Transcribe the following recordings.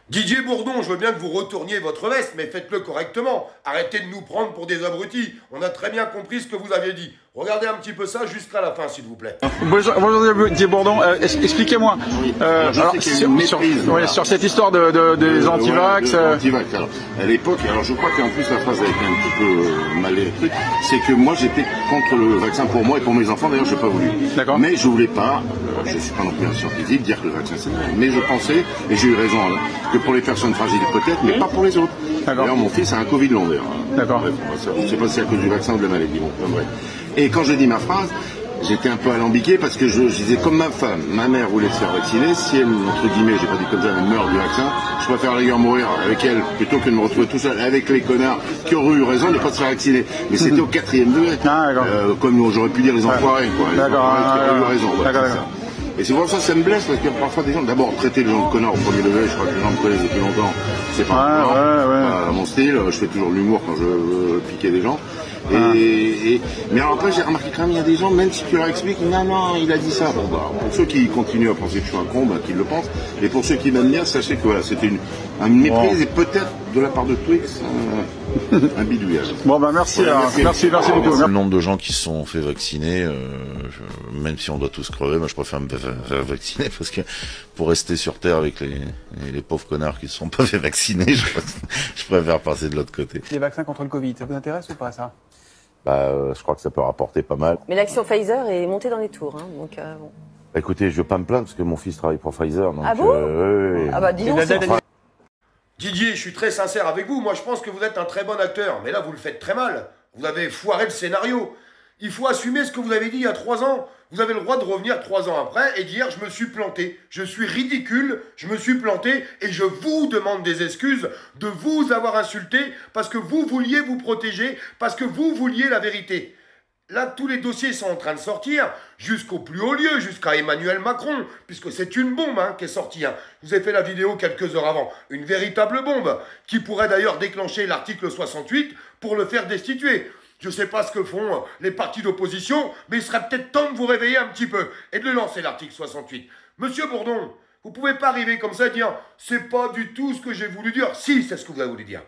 Didier Bourdon, je veux bien que vous retourniez votre veste, mais faites-le correctement. Arrêtez de nous prendre pour des abrutis. On a très bien compris ce que vous avez dit. Regardez un petit peu ça jusqu'à la fin, s'il vous plaît. Bonjour Didier Bourdon, expliquez-moi sur cette histoire des antivax. Antivax. Alors, à l'époque, alors je crois qu'en plus la phrase a été un petit peu mal écrite, c'est que moi j'étais contre le vaccin pour moi et pour mes enfants, d'ailleurs je n'ai pas voulu. D'accord. Mais je voulais pas, je ne suis pas non plus un scientifique, dire que le vaccin c'est bien. Mais je pensais, et j'ai eu raison, hein, que pour les personnes fragiles peut-être, mais pas pour les autres. D'ailleurs mon fils a un Covid long d'ailleurs. D'accord. Je ne sais pas si c'est à cause du vaccin ou de la maladie. Bon, bref. Et quand j'ai dit ma phrase, j'étais un peu alambiqué parce que je disais comme ma femme, ma mère voulait se faire vacciner, si elle, entre guillemets, j'ai pas dit comme ça, elle meurt du vaccin, je préfère d'ailleurs mourir avec elle plutôt que de me retrouver tout seul avec les connards qui auraient eu raison de ne pas se faire vacciner. Mais c'était au 4e degré. Comme j'aurais pu dire les enfoirés, quoi. Les enfoirés qui auraient eu raison. Voilà, c'est ça. Et c'est pour ça que ça me blesse, parce qu'il y a parfois des gens, d'abord traiter les gens de connards au premier degré, je crois que les gens me connaissent depuis longtemps, c'est pas mon style, je fais toujours de l'humour quand je veux piquer des gens. Mais alors après j'ai remarqué quand même il y a des gens, même si tu leur expliques, non, il a dit ça. Bon, bah, pour ceux qui continuent à penser que je suis un con, bah, qu'ils le pensent. Et pour ceux qui m'aiment bien, sachez que voilà, c'était une méprise et peut-être de la part de Twix un bidouillage. Bon bah merci, merci beaucoup. Le nombre de gens qui se sont fait vacciner, même si on doit tous crever, moi je préfère me faire vacciner parce que pour rester sur Terre avec les pauvres connards qui se sont pas fait vacciner, je préfère passer de l'autre côté. Les vaccins contre le Covid, ça vous intéresse ou pas ça? Je crois que ça peut rapporter pas mal. Mais l'action Pfizer est montée dans les tours, hein, donc bon. Écoutez, je veux pas me plaindre parce que mon fils travaille pour Pfizer. Donc, ah bon Ah bah dis donc. Didier, je suis très sincère avec vous. Moi, je pense que vous êtes un très bon acteur. Mais là, vous le faites très mal. Vous avez foiré le scénario. Il faut assumer ce que vous avez dit il y a 3 ans. Vous avez le droit de revenir 3 ans après et dire « je me suis planté, je suis ridicule, je me suis planté et je vous demande des excuses de vous avoir insulté parce que vous vouliez vous protéger, parce que vous vouliez la vérité ». Là, tous les dossiers sont en train de sortir, jusqu'au plus haut lieu, jusqu'à Emmanuel Macron, puisque c'est une bombe qui est sortie. Je vous ai fait la vidéo quelques heures avant. Une véritable bombe, qui pourrait d'ailleurs déclencher l'article 68 pour le faire destituer. Je ne sais pas ce que font les partis d'opposition, mais il serait peut-être temps de vous réveiller un petit peu et de le lancer, l'article 68. Monsieur Bourdon, vous ne pouvez pas arriver comme ça et dire « c'est pas du tout ce que j'ai voulu dire ». Si, c'est ce que vous avez voulu dire.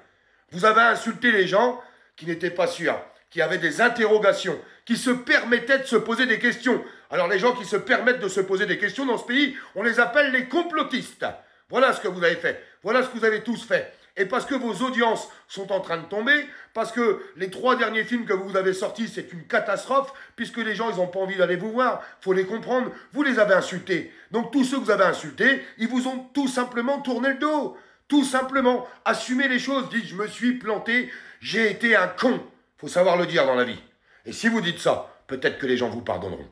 Vous avez insulté les gens qui n'étaient pas sûrs, qui avaient des interrogations, qui se permettaient de se poser des questions. Alors les gens qui se permettent de se poser des questions dans ce pays, on les appelle les complotistes. Voilà ce que vous avez fait. Voilà ce que vous avez tous fait. Et parce que vos audiences sont en train de tomber, parce que les 3 derniers films que vous avez sortis, c'est une catastrophe, puisque les gens, ils n'ont pas envie d'aller vous voir, faut les comprendre, vous les avez insultés. Donc tous ceux que vous avez insultés, ils vous ont tout simplement tourné le dos. Tout simplement, assumez les choses, dites « je me suis planté, j'ai été un con ». Faut savoir le dire dans la vie. Et si vous dites ça, peut-être que les gens vous pardonneront.